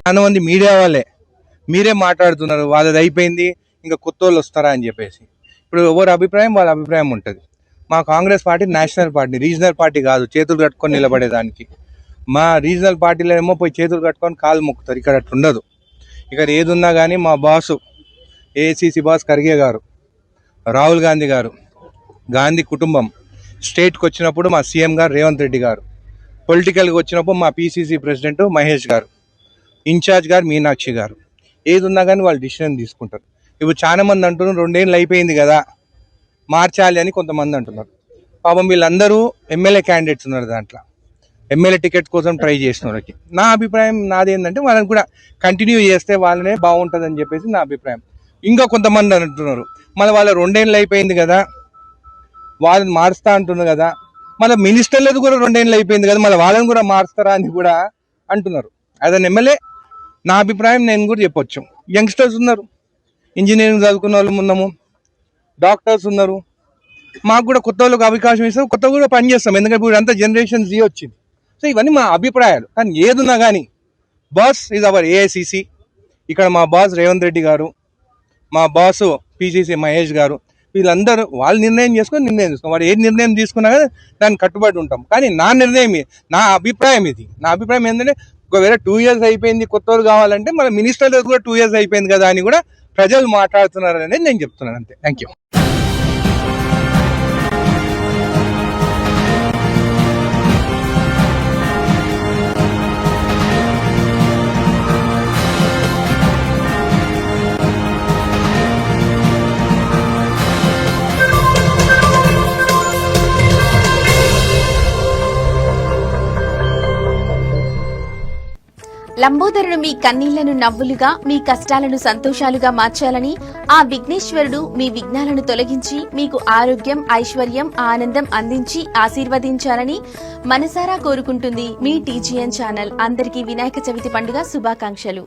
చాలా మంది మీడియా వాళ్ళే మీరే మాట్లాడుతున్నారు, వాళ్ళది అయిపోయింది ఇంకా కొత్త వాళ్ళు వస్తారా అని చెప్పేసి. ఇప్పుడు ఎవరి అభిప్రాయం వాళ్ళ అభిప్రాయం ఉంటుంది. మా Congress party national party, regional party కాదు చేతులు కట్టుకొని నిలబడేదానికి. మా రీజనల్ పార్టీలో ఏమో పోయి చేతులు కట్టుకొని కాలు మొక్కుతారు. ఇక్కడ అట్లా ఉండదు. ఇక్కడ ఏది ఉన్నా కానీ మా బాసు ఏఐసిసి బాస్ ఖర్గే గారు, రాహుల్ గాంధీ గారు, గాంధీ కుటుంబం స్టేట్కి వచ్చినప్పుడు మా సీఎం గారు రేవంత్ రెడ్డి గారు, పొలిటికల్గా వచ్చినప్పుడు మా పిసిసి ప్రెసిడెంట్ మహేష్ గారు, ఇన్ఛార్జ్ గారు మీనాక్షి గారు, ఏది ఉన్నా కానీ వాళ్ళు డిసిషన్ తీసుకుంటారు. ఇప్పుడు చాలా మంది అంటున్నారు 2 ఏళ్ళు అయిపోయింది కదా మార్చాలి అని కొంతమంది అంటున్నారు. పాపం వీళ్ళందరూ ఎమ్మెల్యే క్యాండిడేట్స్ ఉన్నారు, దాంట్లో ఎమ్మెల్యే టికెట్ కోసం ట్రై చేసిన నా అభిప్రాయం నాదేంటంటే వాళ్ళని కూడా కంటిన్యూ చేస్తే వాళ్ళనే బాగుంటుందని చెప్పేసి నా అభిప్రాయం. ఇంకా కొంతమంది అంటున్నారు మళ్ళీ వాళ్ళ 2 ఏళ్ళు అయిపోయింది కదా వాళ్ళని మారుస్తా అంటున్నారు కదా, మళ్ళీ మినిస్టర్లది కూడా 2 ఏళ్ళు అయిపోయింది కదా మళ్ళీ వాళ్ళని కూడా మారుస్తారా అని కూడా అంటున్నారు. అదే ఎమ్మెల్యే నా అభిప్రాయం నేను కూడా చెప్పొచ్చు. యంగ్స్టర్స్ ఉన్నారు, ఇంజనీరింగ్ చదువుకున్న వాళ్ళు ఉన్నాము, డాక్టర్స్ ఉన్నారు. మాకు కూడా కొత్త వాళ్ళకి అవకాశం ఇస్తాం, కొత్త కూడా పనిచేస్తాం. ఎందుకంటే ఇప్పుడు అంతా జనరేషన్ జీ వచ్చింది. సో ఇవన్నీ మా అభిప్రాయాలు. కానీ ఏదున్నా కానీ బాస్ ఈజ్ అవర్ ఏఐసిసి. ఇక్కడ మా బాస్ రేవంత్ రెడ్డి గారు, మా బాసు పిసిసి మహేష్ గారు, వీళ్ళందరూ వాళ్ళు నిర్ణయం తీసుకో వాడు ఏ నిర్ణయం తీసుకున్నా కానీ దానికి కట్టుబడి ఉంటాం. కానీ నా నిర్ణయం, నా అభిప్రాయం ఇది. నా అభిప్రాయం ఏంటంటే ఒకవేళ 2 years అయిపోయింది కొత్త వాళ్ళు కావాలంటే మన మినిస్టర్లు కూడా 2 years అయిపోయింది కదా అని కూడా ప్రజలు మాట్లాడుతున్నారు అనేది నేను చెప్తున్నాను అంతే. Thank you. లంబోదరుడు మీ కన్నీళ్లను నవ్వులుగా, మీ కష్టాలను సంతోషాలుగా మార్చాలని, ఆ విఘ్నేశ్వరుడు మీ విఘ్నాలను తొలగించి మీకు ఆరోగ్యం, ఐశ్వర్యం, ఆనందం అందించి ఆశీర్వదించాలని మనసారా కోరుకుంటుంది మీ టీజీఎన్ ఛానల్. అందరికీ వినాయక చవితి పండుగ శుభాకాంక్షలు.